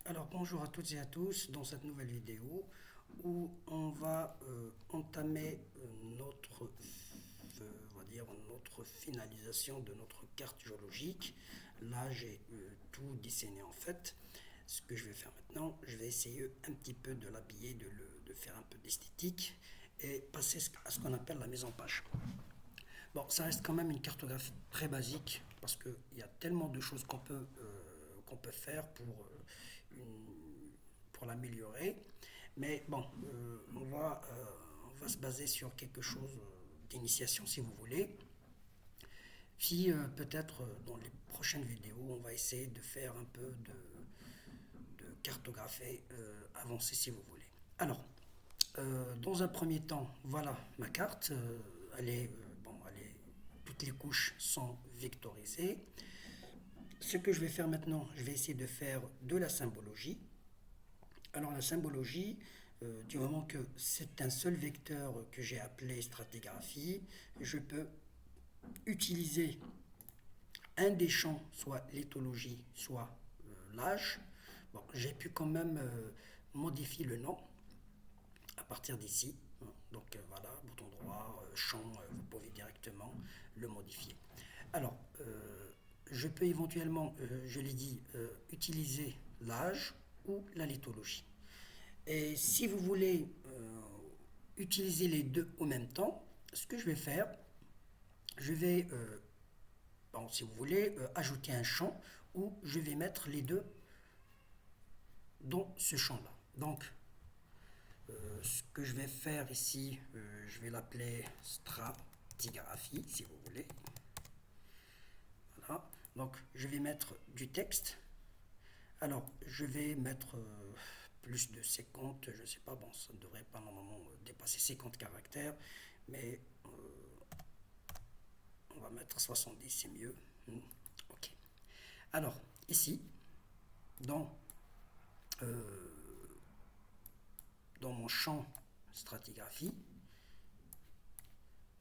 Alors bonjour à toutes et à tous dans cette nouvelle vidéo où on va entamer on va dire notre finalisation de notre carte géologique. Là j'ai tout dessiné en fait. Ce que je vais faire maintenant, je vais essayer un petit peu de l'habiller, de faire un peu d'esthétique et passer à ce qu'on appelle la mise en page. Bon, ça reste quand même une cartographie très basique parce qu'il y a tellement de choses qu'on peut faire pour l'améliorer. Mais bon, on va se baser sur quelque chose d'initiation si vous voulez. Puis peut-être dans les prochaines vidéos, on va essayer de faire un peu de cartographie avancée si vous voulez. Alors, dans un premier temps, voilà ma carte. Toutes les couches sont vectorisées. Ce que je vais faire maintenant, je vais essayer de faire de la symbologie. Alors la symbologie, du moment que c'est un seul vecteur que j'ai appelé stratigraphie, je peux utiliser un des champs, soit l'éthologie, soit l'âge. Bon, j'ai pu quand même modifier le nom à partir d'ici. Donc voilà, bouton droit, champ, vous pouvez directement le modifier. Alors, je peux éventuellement, je l'ai dit, utiliser l'âge ou la lithologie. Et si vous voulez utiliser les deux en même temps, ce que je vais faire, je vais, bon, si vous voulez, ajouter un champ où je vais mettre les deux dans ce champ-là. Donc, ce que je vais faire ici, je vais l'appeler stratigraphie, si vous voulez. Voilà. Donc, je vais mettre du texte. Alors, je vais mettre plus de 50, je ne sais pas, bon, ça ne devrait pas normalement dépasser 50 caractères, mais on va mettre 70, c'est mieux. Ok. Alors, ici, dans, euh, dans mon champ stratigraphie,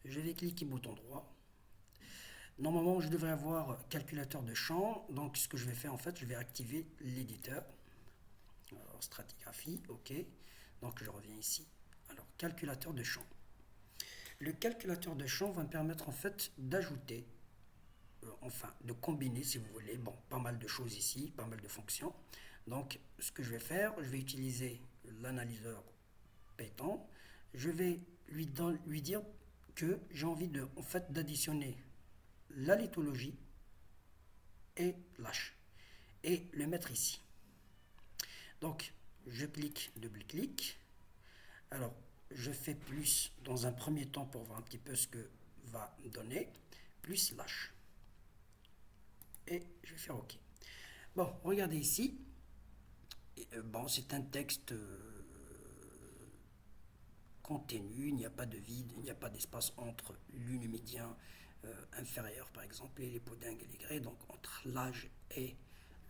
je vais cliquer bouton droit. Normalement, je devrais avoir calculateur de champ. Donc, ce que je vais faire, en fait, je vais activer l'éditeur. Alors, stratigraphie, OK. Donc, je reviens ici. Alors, calculateur de champ. Le calculateur de champ va me permettre, en fait, d'ajouter, enfin, de combiner, si vous voulez, bon, pas mal de choses ici, pas mal de fonctions. Donc, ce que je vais faire, je vais utiliser l'analyseur Python. Je vais lui dire que j'ai envie de, en fait, d'additionner la lithologie et l'H et le mettre ici. Donc, je clique, double-clic. Alors, je fais plus dans un premier temps pour voir un petit peu ce que va donner, plus l'H. Et je vais faire OK. Bon, regardez ici. Bon, c'est un texte contenu, il n'y a pas de vide, il n'y a pas d'espace entre l'unimédien inférieur, par exemple, et les podingues et les grès, donc entre l'âge et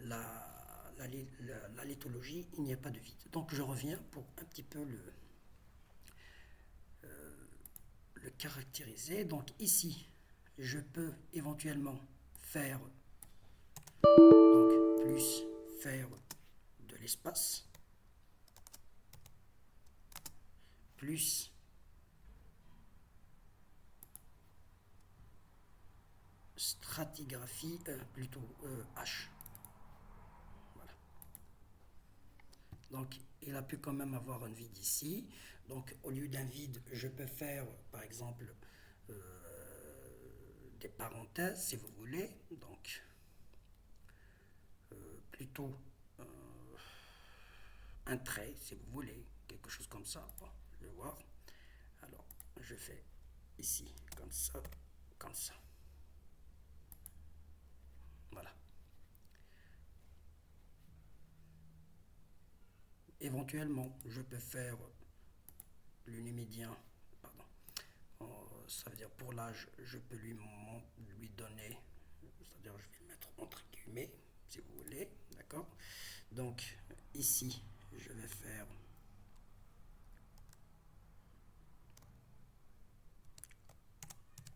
la, la lithologie, il n'y a pas de vide. Donc je reviens pour un petit peu le caractériser. Donc ici, je peux éventuellement faire, donc plus faire de l'espace, plus stratigraphie, plutôt H. Voilà. Donc il a pu quand même avoir un vide ici. Donc au lieu d'un vide, je peux faire par exemple des parenthèses si vous voulez. Donc plutôt un trait si vous voulez, quelque chose comme ça. Bon, je vais voir. Alors je fais ici comme ça, comme ça. Voilà. Éventuellement, je peux faire l'unimédien, pardon. Ça veut dire pour l'âge, je peux lui donner, c'est-à-dire je vais le mettre entre guillemets, si vous voulez, d'accord. Donc ici, je vais faire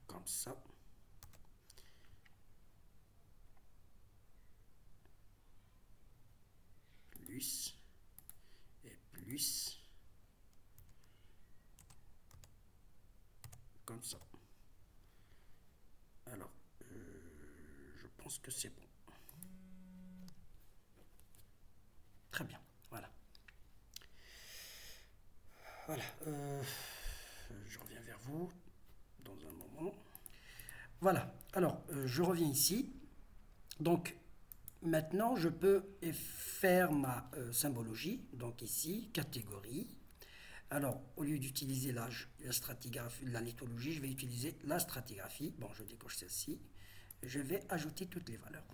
comme ça. plus, et plus, comme ça. Alors, je pense que c'est bon. Très bien, voilà. Voilà, je reviens vers vous dans un moment. Voilà, alors je reviens ici. Donc maintenant je peux faire ma symbologie. Donc ici, catégorie. Alors au lieu d'utiliser la stratigraphie, la lithologie, je vais utiliser la stratigraphie. Bon, je décoche celle-ci. Je vais ajouter toutes les valeurs.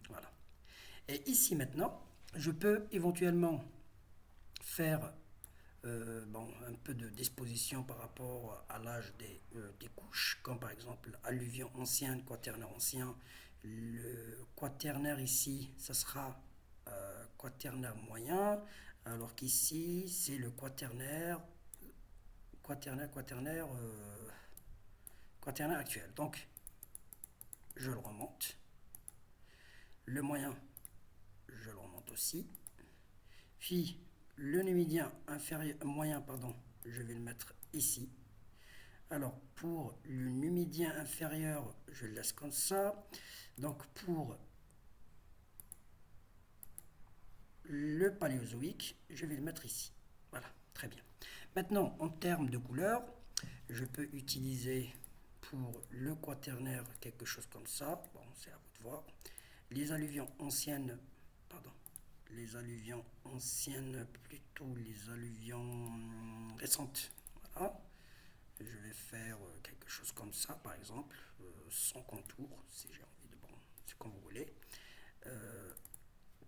Voilà. Et ici maintenant, je peux éventuellement faire un peu de disposition par rapport à l'âge des couches, comme par exemple alluvion ancienne, quaternaire ancien. Le quaternaire ici, ça sera quaternaire moyen, alors qu'ici, c'est le quaternaire actuel. Donc, je le remonte. Le moyen, je le remonte aussi. Puis, le numidien moyen, je vais le mettre ici. Alors, pour le numidien inférieur, je le laisse comme ça. Donc, pour le paléozoïque, je vais le mettre ici. Voilà, très bien. Maintenant, en termes de couleur, je peux utiliser pour le quaternaire quelque chose comme ça. Bon, c'est à vous de voir. Les alluvions anciennes, plutôt les alluvions récentes. Voilà. Je vais faire quelque chose comme ça, par exemple, sans contour, si j'ai envie de. Bon, c'est comme vous voulez.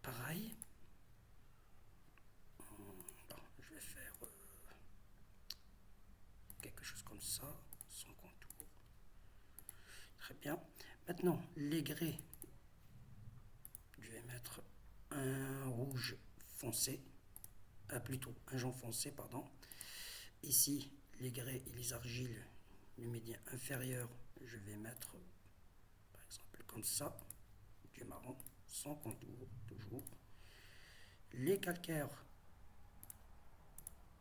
Pareil. Bon, je vais faire quelque chose comme ça, sans contour. Très bien. Maintenant, les grès, je vais mettre un rouge foncé, plutôt un jaune foncé, pardon. Ici, les grès et les argiles du médian inférieur, je vais mettre, par exemple, comme ça, du marron, sans contour, toujours. Les calcaires,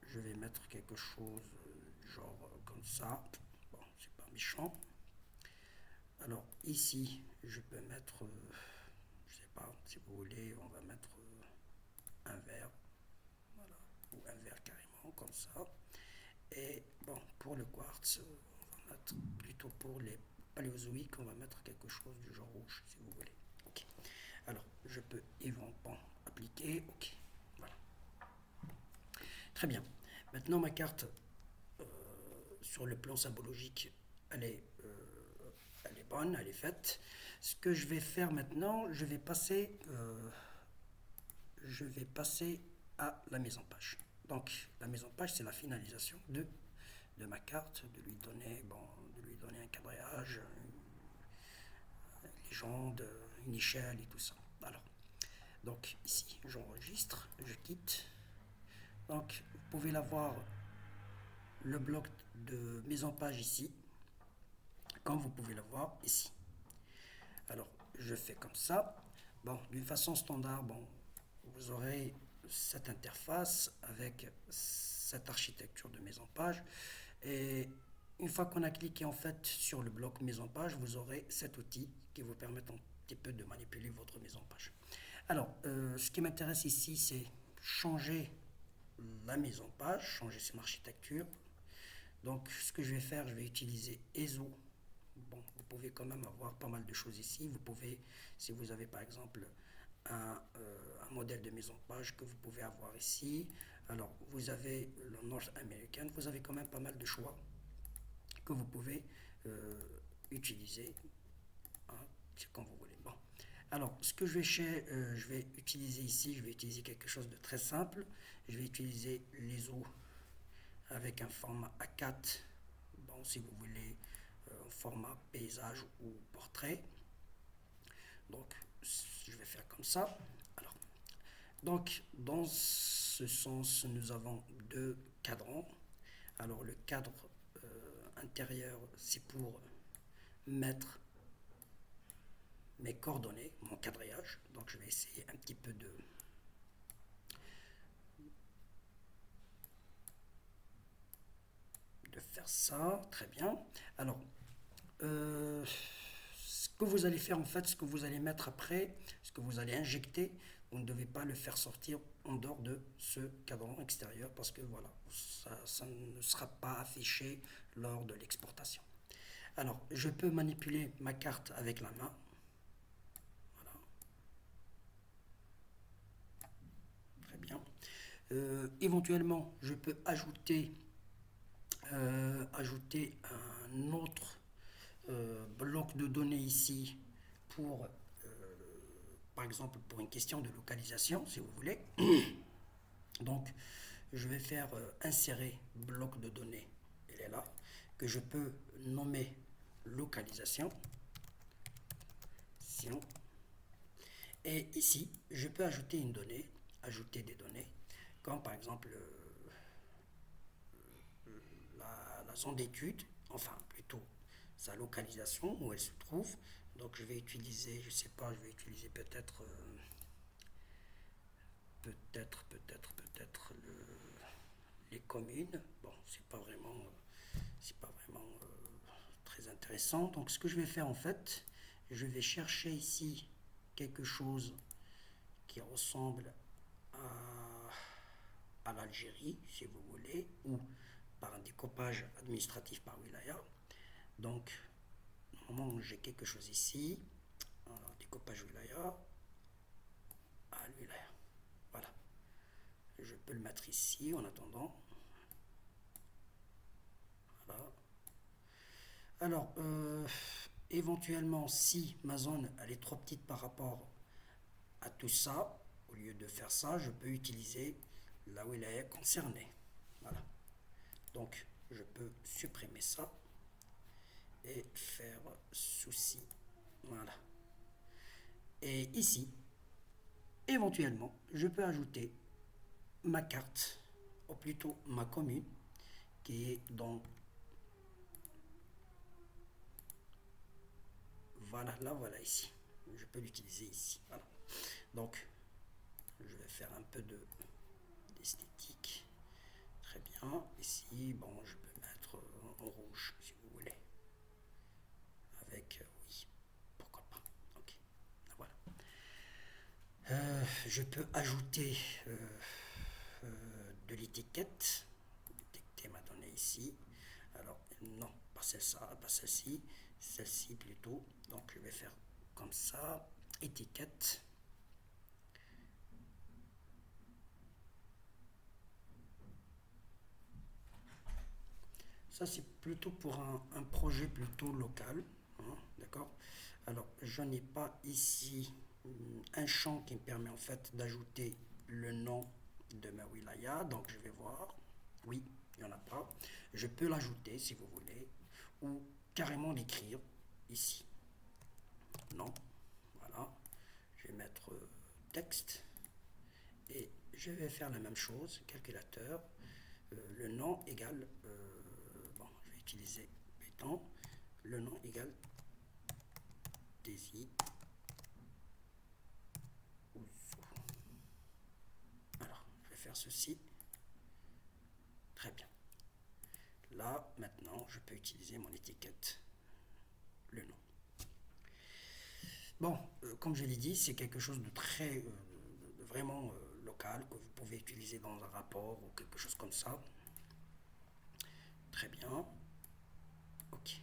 je vais mettre quelque chose genre comme ça. Bon, c'est pas méchant. Alors ici, je peux mettre, je sais pas, si vous voulez, on va mettre un vert, voilà, ou un vert carrément comme ça. Et bon, pour le quartz, on va mettre plutôt pour les paléozoïques, on va mettre quelque chose du genre rouge, si vous voulez. Ok. Alors, je peux éventuellement appliquer. Ok. Voilà. Très bien. Maintenant, ma carte, sur le plan symbologique, elle est bonne, elle est faite. Ce que je vais faire maintenant, je vais passer à la mise en page. Donc, la mise en page, c'est la finalisation de ma carte, de lui donner un quadrillage, une légende, une échelle et tout ça. Alors, donc ici, j'enregistre, je quitte. Donc, vous pouvez l'avoir, le bloc de mise en page ici, comme vous pouvez le voir ici. Alors, je fais comme ça. Bon, d'une façon standard, bon, vous aurez cette interface avec cette architecture de mise en page. Et une fois qu'on a cliqué en fait sur le bloc mise en page, vous aurez cet outil qui vous permet un petit peu de manipuler votre mise en page. Alors, ce qui m'intéresse ici, c'est changer la mise en page, changer son architecture. Donc, ce que je vais faire, je vais utiliser ESO. Bon, vous pouvez quand même avoir pas mal de choses ici. Vous pouvez, si vous avez par exemple un modèle de mise en page que vous pouvez avoir ici. Alors, vous avez le North American, vous avez quand même pas mal de choix que vous pouvez utiliser. Hein, c'est comme vous voulez. Bon. Alors, ce que je vais utiliser ici, je vais utiliser quelque chose de très simple. Je vais utiliser les os avec un format A4. Bon, si vous voulez, format paysage ou portrait. Donc, je vais faire comme ça. Alors, donc, dans ce sens, nous avons deux cadrans. Alors, le cadre intérieur, c'est pour mettre mes coordonnées, mon quadrillage. Donc, je vais essayer un petit peu faire ça, très bien. Alors, ce que vous allez faire en fait, ce que vous allez mettre après, ce que vous allez injecter, vous ne devez pas le faire sortir en dehors de ce cadran extérieur parce que voilà, ça ne sera pas affiché lors de l'exportation. Alors, je peux manipuler ma carte avec la main. Voilà. Très bien. Éventuellement, je peux ajouter un autre bloc de données ici pour, par exemple, pour une question de localisation, si vous voulez. Donc, je vais faire insérer bloc de données. Elle est là, que je peux nommer localisation. Et ici, je peux ajouter une donnée, ajouter des données, comme par exemple la zone d'étude, enfin plutôt sa localisation, où elle se trouve. Donc je vais utiliser, je sais pas, je vais utiliser peut-être les communes. Bon, c'est pas vraiment très intéressant. Donc ce que je vais faire en fait, je vais chercher ici quelque chose qui ressemble à l'Algérie, si vous voulez, ou par un découpage administratif par wilaya. Donc, normalement, j'ai quelque chose ici, un découpage wilaya, à wilaya. Voilà. Je peux le mettre ici en attendant. Voilà. Alors, éventuellement, si ma zone elle est trop petite par rapport à tout ça, au lieu de faire ça, je peux utiliser la wilaya concernée. Voilà. Donc, je peux supprimer ça et faire ceci. Voilà. Et ici, éventuellement, je peux ajouter ma carte, ou plutôt ma commune, qui est dans... Voilà, là, voilà ici. Je peux l'utiliser ici. Voilà. Donc, je vais faire un peu d'esthétique. Très bien. Ici, bon, je peux mettre en rouge, si vous voulez. Avec, oui, pourquoi pas. Ok, voilà. Je peux ajouter de l'étiquette. L'étiquette m'a donné ici. Alors, non, pas celle-ci, pas celle-ci, celle-ci plutôt. Donc, je vais faire comme ça. Étiquette. Ça, c'est plutôt pour un projet plutôt local. Hein, d'accord. Alors, je n'ai pas ici un champ qui me permet en fait d'ajouter le nom de ma wilaya. Donc, je vais voir. Oui, il n'y en a pas. Je peux l'ajouter si vous voulez. Ou carrément l'écrire ici. Non. Voilà. Je vais mettre texte. Et je vais faire la même chose. Calculateur. Le nom égale... bon, je vais utiliser Python. Le nom égale Daisy. Alors, je vais faire ceci. Très bien. Là, maintenant, je peux utiliser mon étiquette, le nom. Bon, comme je l'ai dit, c'est quelque chose de très, vraiment local que vous pouvez utiliser dans un rapport ou quelque chose comme ça. Très bien. Ok.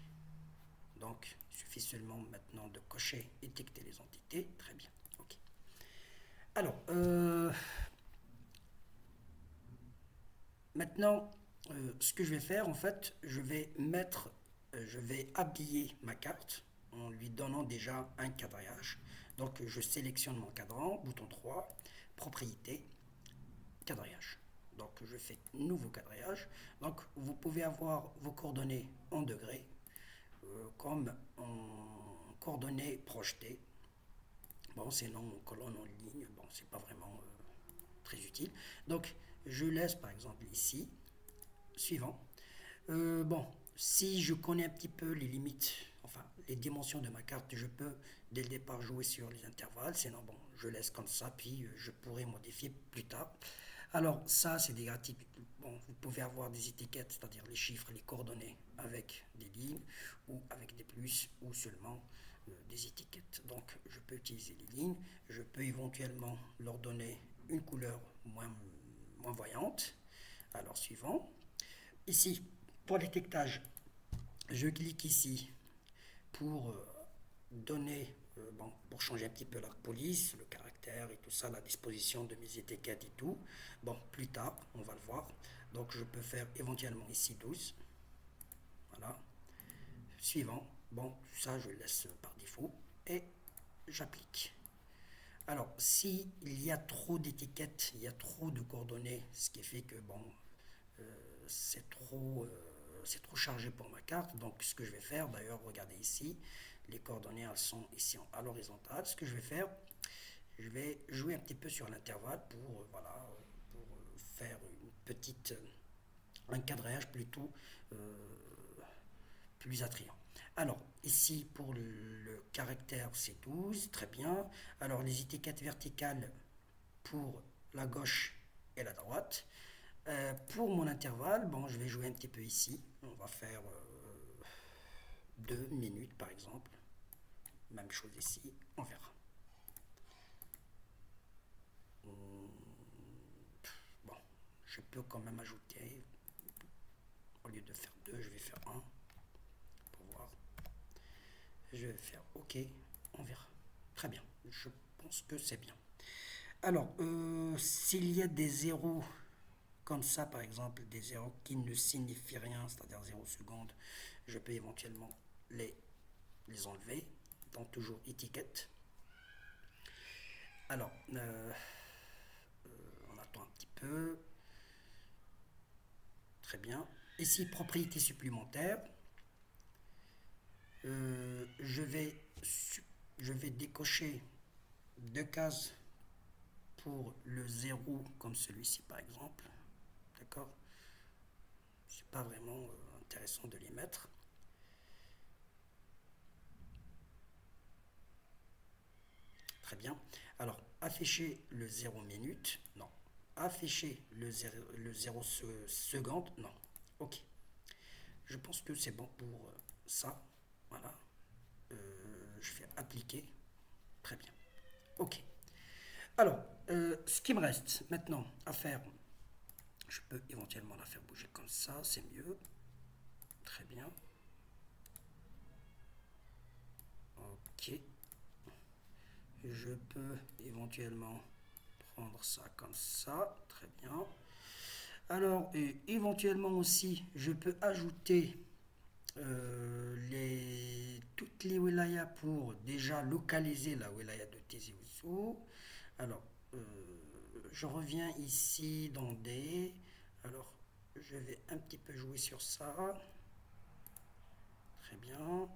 Donc, il suffit seulement maintenant de cocher, étiqueter les entités. Très bien. Ok. Alors, maintenant, ce que je vais faire, en fait, je vais habiller ma carte en lui donnant déjà un quadrillage. Donc, je sélectionne mon cadran, bouton 3, propriété, quadrillage. Donc, je fais nouveau quadrillage. Donc, vous pouvez avoir vos coordonnées en degrés, comme en coordonnées projetées. Bon, sinon, en colonne en ligne, bon, c'est pas vraiment très utile. Donc, je laisse par exemple ici, suivant. Bon, si je connais un petit peu les limites, enfin les dimensions de ma carte, je peux dès le départ jouer sur les intervalles. Sinon, bon, je laisse comme ça, puis je pourrai modifier plus tard. Alors ça, c'est des graphiques. Bon, bon, vous pouvez avoir des étiquettes, c'est-à-dire les chiffres, les coordonnées avec des lignes ou avec des plus ou seulement des étiquettes. Donc je peux utiliser les lignes, je peux éventuellement leur donner une couleur moins voyante. Alors suivant. Ici, pour l'étiquetage, je clique ici pour donner, pour changer un petit peu la police, le caractère et tout ça, la disposition de mes étiquettes et tout. Bon, plus tard, on va le voir. Donc je peux faire éventuellement ici 12. Voilà. Suivant. Bon, ça je laisse par défaut. Et j'applique. Alors, s'il y a trop d'étiquettes, il y a trop de coordonnées, ce qui fait que, bon, c'est trop chargé pour ma carte. Donc, ce que je vais faire, d'ailleurs, regardez ici, les coordonnées, elles sont ici à l'horizontale. Ce que je vais faire, je vais jouer un petit peu sur l'intervalle pour, voilà, pour faire un cadrage plutôt plus attrayant. Alors, ici, pour le caractère, c'est 12, très bien. Alors, les étiquettes verticales pour la gauche et la droite. Pour mon intervalle, bon, je vais jouer un petit peu ici. On va faire 2 minutes, par exemple. Même chose ici, on verra. Bon, je peux quand même ajouter, au lieu de faire 2, je vais faire 1. Je vais faire OK, on verra. Très bien, je pense que c'est bien. Alors, s'il y a des zéros comme ça, par exemple, des zéros qui ne signifient rien, c'est-à-dire 0 secondes, je peux éventuellement les enlever. Donc, toujours étiquette. Alors, on attend un petit peu. Très bien. Ici, propriété supplémentaire. Je vais décocher 2 cases pour le 0 comme celui-ci par exemple. D'accord? C'est pas vraiment intéressant de les mettre. Très bien. Alors, afficher le 0 minute, non. Afficher le 0 seconde, non. Ok. Je pense que c'est bon pour ça. Voilà. Je fais appliquer. Très bien. Ok. Alors, ce qui me reste maintenant à faire, je peux éventuellement la faire bouger comme ça, c'est mieux. Très bien. Ok. Je peux éventuellement prendre ça comme ça. Très bien. Alors, éventuellement aussi, je peux ajouter toutes les wilayas pour déjà localiser la wilaya de Tizi Ouzou. Alors, je reviens ici dans D. Alors, je vais un petit peu jouer sur ça. Très bien.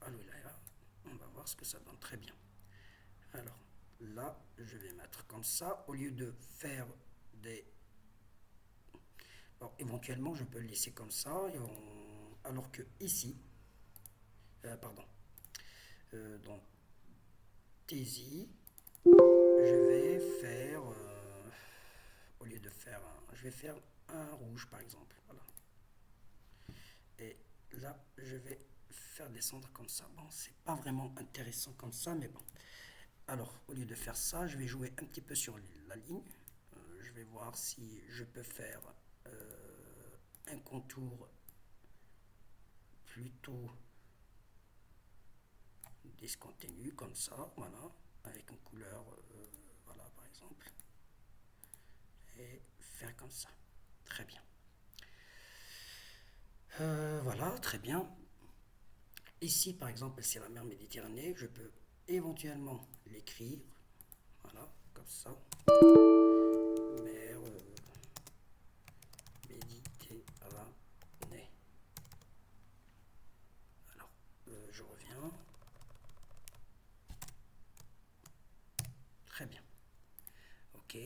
Al-Wilaya. On va voir ce que ça donne. Très bien. Alors, là, je vais mettre comme ça. Au lieu de faire des... Alors, éventuellement, je peux le laisser comme ça. Alors que ici... pardon. Dans Tizi, je vais faire... au lieu de faire je vais faire un rouge, par exemple. Voilà. Et là, je vais faire descendre comme ça. Bon, c'est pas vraiment intéressant comme ça, mais bon. Alors, au lieu de faire ça, je vais jouer un petit peu sur la ligne. Je vais voir si je peux faire un contour plutôt discontinu, comme ça, voilà, avec une couleur, voilà, par exemple. Et faire comme ça. Très bien. Voilà, très bien. Ici, par exemple, c'est la mer Méditerranée. Je peux éventuellement l'écrire. Voilà, comme ça. Mer Méditerranée. Alors, je reviens. Très bien. Ok.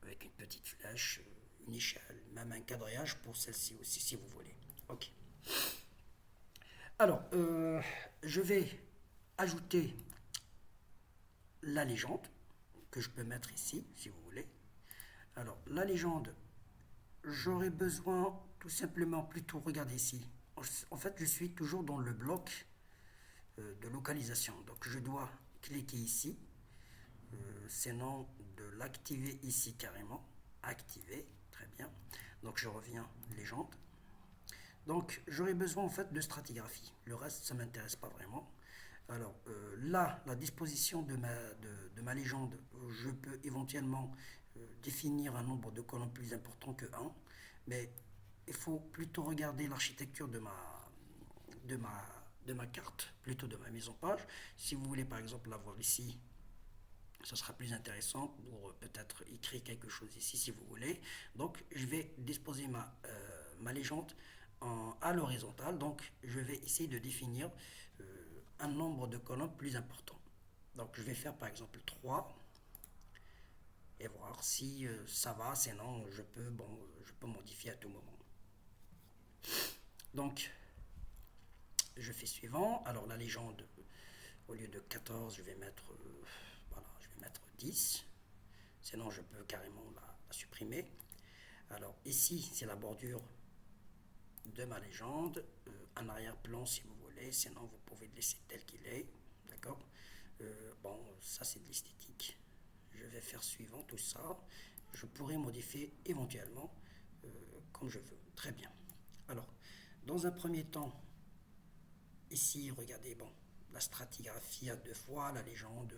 Avec une petite flèche, une échelle, même un quadrillage pour celle-ci aussi, si vous voulez. Ok. Alors, je vais ajouter la légende que je peux mettre ici, si vous voulez. Alors, la légende, j'aurais besoin tout simplement plutôt, regardez ici. En fait, je suis toujours dans le bloc de localisation. Donc, je dois cliquer ici. Sinon, de l'activer ici carrément. Activer, très bien. Donc, je reviens légende. Donc, j'aurais besoin en fait de stratigraphie. Le reste, ça ne m'intéresse pas vraiment. Alors là, la disposition de ma légende, je peux éventuellement définir un nombre de colonnes plus important que 1, mais il faut plutôt regarder l'architecture de ma, de ma carte, plutôt de ma mise en page. Si vous voulez par exemple l'avoir ici, ça sera plus intéressant pour peut-être écrire quelque chose ici si vous voulez. Donc je vais disposer ma légende à l'horizontale. Donc je vais essayer de définir un nombre de colonnes plus important. Donc je vais faire par exemple 3 et voir si ça va, sinon je peux modifier à tout moment. Donc je fais suivant. Alors la légende, au lieu de 14, je vais mettre, voilà, je vais mettre 10. Sinon je peux carrément la supprimer. Alors ici c'est la bordure de ma légende, un arrière-plan si vous voulez, sinon vous pouvez le laisser tel qu'il est, d'accord. Bon, ça c'est de l'esthétique. Je vais faire suivant tout ça. Je pourrais modifier éventuellement comme je veux. Très bien. Alors, dans un premier temps, ici, regardez, bon, la stratigraphie à 2 fois, la légende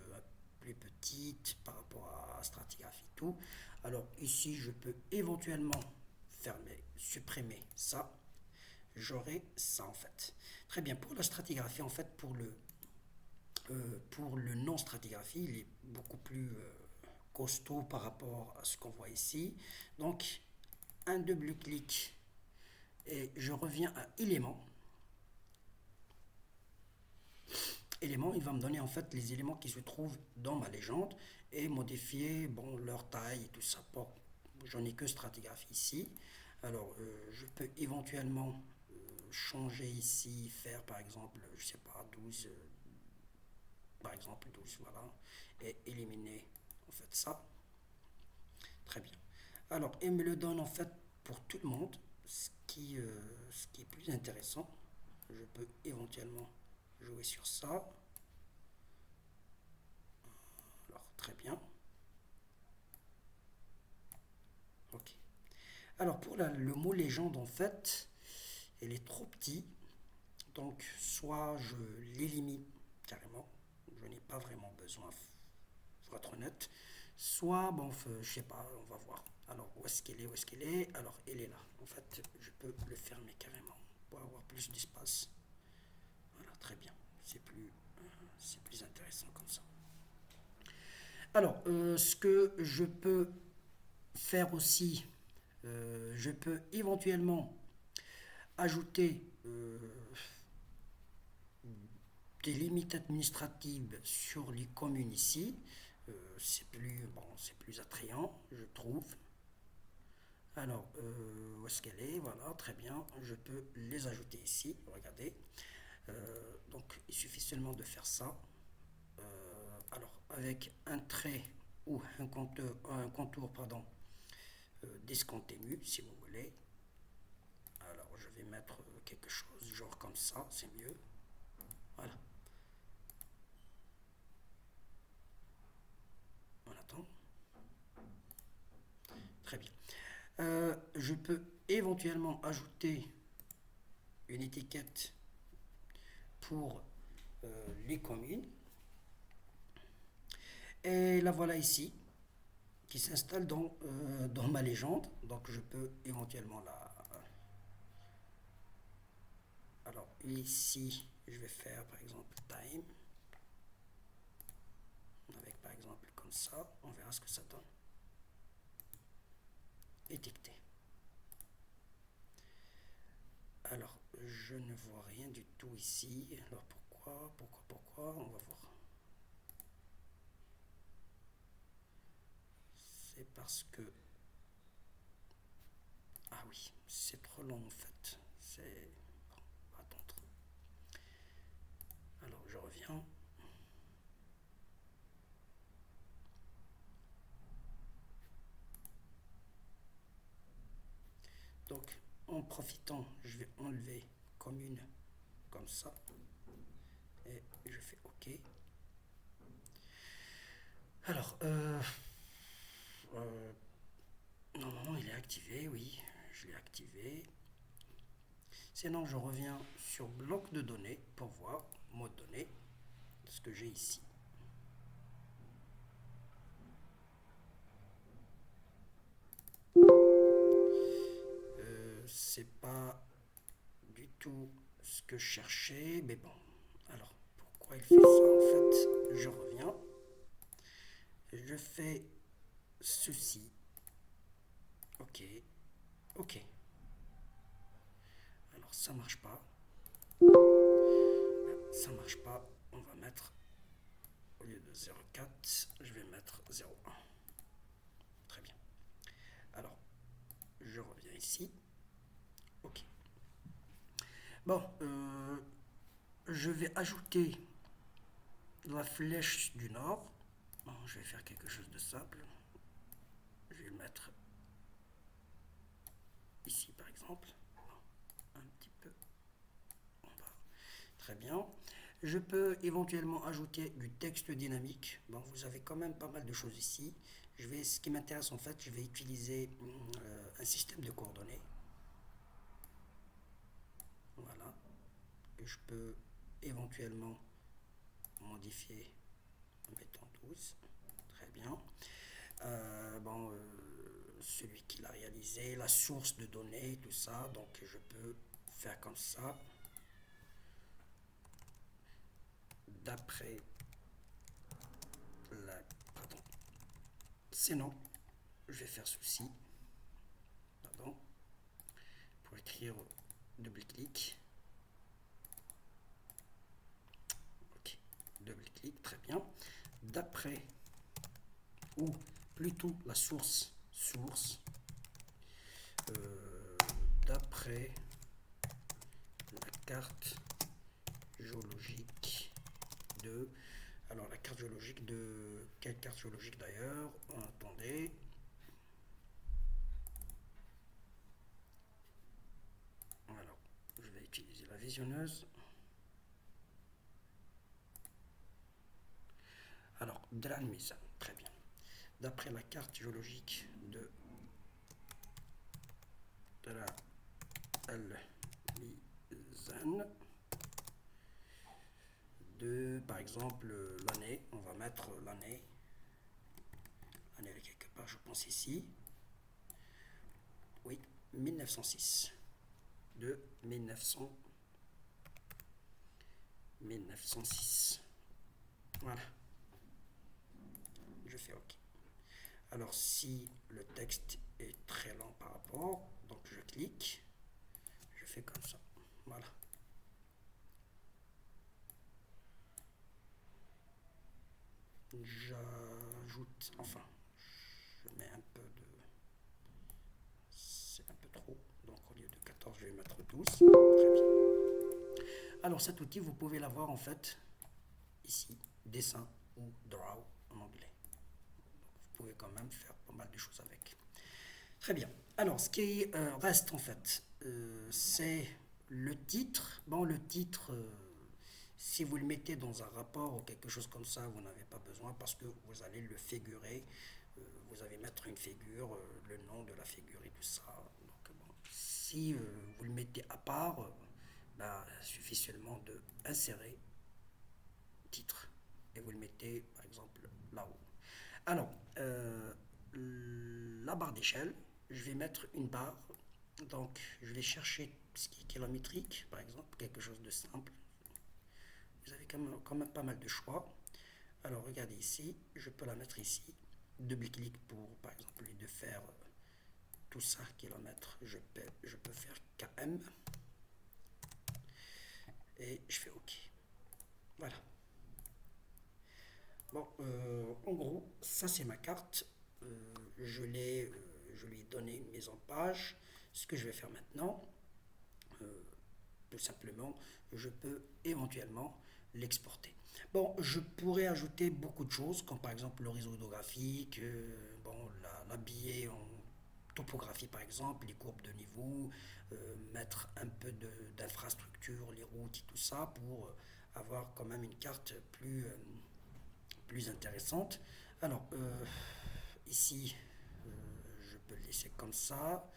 plus petite par rapport à la stratigraphie tout. Alors ici, je peux éventuellement supprimer ça. J'aurai ça en fait. Très bien, pour la stratigraphie, en fait, pour le non-stratigraphie, il est beaucoup plus costaud par rapport à ce qu'on voit ici. Donc, un double-clic et je reviens à éléments. Éléments, il va me donner en fait les éléments qui se trouvent dans ma légende et modifier bon, leur taille et tout ça. Bon, j'en ai que stratigraphie ici. Alors, je peux éventuellement changer ici, faire par exemple, je sais pas, 12, par exemple 12, voilà, et éliminer en fait ça. Très bien. Alors, il me le donne en fait pour tout le monde, ce qui est plus intéressant. Je peux éventuellement jouer sur ça. Alors, très bien. Ok. Alors, pour le mot légende, en fait, il est trop petit. Donc, soit je l'élimine carrément. Je n'ai pas vraiment besoin, pour être honnête. Soit, bon, je sais pas, on va voir. Alors, où est-ce qu'elle est, où est-ce qu'elle est? Alors, elle est là. En fait, je peux le fermer carrément pour avoir plus d'espace. Voilà, très bien. C'est plus intéressant comme ça. Alors, ce que je peux faire aussi, je peux éventuellement ajouter des limites administratives sur les communes ici. C'est plus attrayant, je trouve. Alors, où est-ce qu'elle est? Voilà, très bien. Je peux les ajouter ici. Regardez. Donc, il suffit seulement de faire ça. Alors, avec un trait ou un contour pardon, discontinu, si vous voulez. Alors, je vais mettre quelque chose, genre comme ça, c'est mieux. Voilà. On attend. Très bien. Je peux éventuellement ajouter une étiquette pour les communes. Et la voilà ici, qui s'installe dans ma légende. Donc je peux éventuellement la... Alors ici, je vais faire par exemple time. Avec par exemple comme ça, on verra ce que ça donne. Étiqueté. Alors, je ne vois rien du tout ici. Alors pourquoi? On va voir. C'est parce que... Ah oui, c'est trop long en fait. C'est... Bon, attendre. Alors, je reviens. profitant, je vais enlever commune comme ça. Et je fais OK. Alors, normalement, il est activé, oui, je l'ai activé. Sinon, je reviens sur bloc de données pour voir mode données, ce que j'ai ici. C'est pas du tout ce que je cherchais, mais bon. Alors, pourquoi il fait ça en fait? Je reviens. Je fais ceci. OK. OK. Alors, ça marche pas. Ça marche pas. On va mettre, au lieu de 0,4, je vais mettre 0,1. Très bien. Alors, je reviens ici. OK. Bon, je vais ajouter la flèche du nord. Bon, je vais faire quelque chose de simple. Je vais le mettre ici par exemple. Un petit peu en bas. Très bien. Je peux éventuellement ajouter du texte dynamique. Bon, vous avez quand même pas mal de choses ici. Ce qui m'intéresse en fait, je vais utiliser un système de coordonnées. Voilà. Que je peux éventuellement modifier en mettant 12. Très bien. Celui qui l'a réalisé, la source de données, tout ça. Donc je peux faire comme ça. D'après la... Pardon. Sinon, je vais faire ceci. Pardon. Pour écrire double-clic. Ok. Double-clic, très bien. D'après, ou plutôt la source. D'après la carte géologique de... Alors, la carte géologique de... Quelle carte géologique d'ailleurs? Attendez. Alors, je vais utiliser la visionneuse. Alors, Dran Mizan, très bien. D'après la carte géologique de Dran al-Mizan, par exemple, l'année, on va mettre l'année. L'année est quelque part, je pense ici. Oui, 1906. De 1906. Voilà. Je fais OK. Alors, si le texte est très lent par rapport, donc je clique, je fais comme ça. Voilà. J'ajoute, enfin, je mets un peu de... C'est un peu trop, donc au lieu de 14, je vais mettre 12. Très bien. Alors cet outil, vous pouvez l'avoir en fait ici, dessin ou draw en anglais. Vous pouvez quand même faire pas mal de choses avec. Très bien. Alors ce qui reste en fait, c'est le titre. Bon, le titre... si vous le mettez dans un rapport ou quelque chose comme ça, vous n'avez pas besoin parce que vous allez le figurer. Vous allez mettre une figure, le nom de la figure et tout ça. Donc, bon, si vous le mettez à part, il suffit seulement de insérer titre et vous le mettez par exemple là-haut. Alors, la barre d'échelle, je vais mettre une barre. Donc, je vais chercher ce qui est kilométrique, par exemple, quelque chose de simple. Vous avez quand même pas mal de choix. Alors regardez ici, je peux la mettre ici. Double-clic pour, par exemple, de faire tout ça, kilomètres. Je peux faire km. Et je fais OK. Voilà. Bon, en gros, ça c'est ma carte. Je lui ai donné une mise en page. Ce que je vais faire maintenant, tout simplement, je peux éventuellement l'exporter. Bon, je pourrais ajouter beaucoup de choses, comme par exemple le réseau hydrographique, l'habiller en topographie par exemple, les courbes de niveau, mettre un peu d'infrastructure, les routes et tout ça pour avoir quand même une carte plus intéressante. Alors, ici, je peux le laisser comme ça.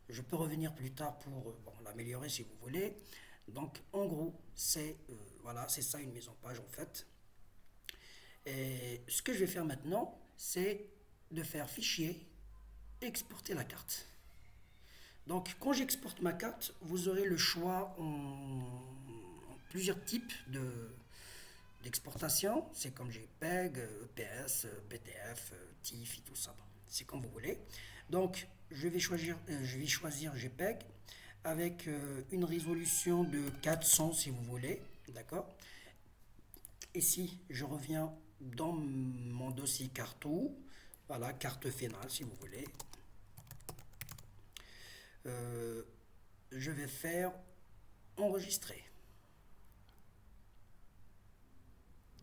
Je peux revenir plus tard pour bon, l'améliorer si vous voulez. Donc, en gros, c'est voilà, c'est ça une mise en page en fait. Et ce que je vais faire maintenant, c'est de faire fichier, exporter la carte. Donc, quand j'exporte ma carte, vous aurez le choix en plusieurs types d'exportation. C'est comme JPEG, EPS, PDF, TIFF et tout ça. C'est comme vous voulez. Donc, je vais choisir JPEG avec une résolution de 400 si vous voulez. D'accord. Ici, je reviens dans mon dossier Carto. Voilà, carte finale si vous voulez. Je vais faire enregistrer.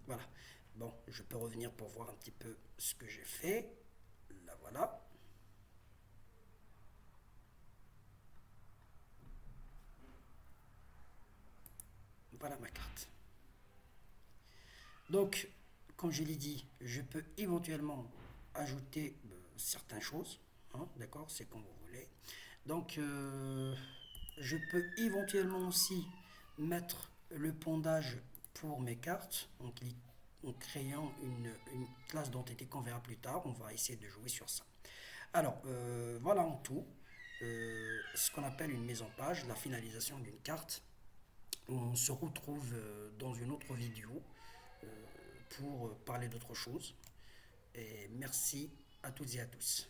Voilà. Bon, je peux revenir pour voir un petit peu ce que j'ai fait. Là, voilà. Voilà ma carte. Donc, comme je l'ai dit, je peux éventuellement ajouter certaines choses. Hein, d'accord, c'est comme vous voulez. Donc, je peux éventuellement aussi mettre le pondage pour mes cartes en créant une classe d'entité qu'on verra plus tard. On va essayer de jouer sur ça. Alors, voilà en tout ce qu'on appelle une mise en page, la finalisation d'une carte. On se retrouve dans une autre vidéo pour parler d'autre chose. Et merci à toutes et à tous.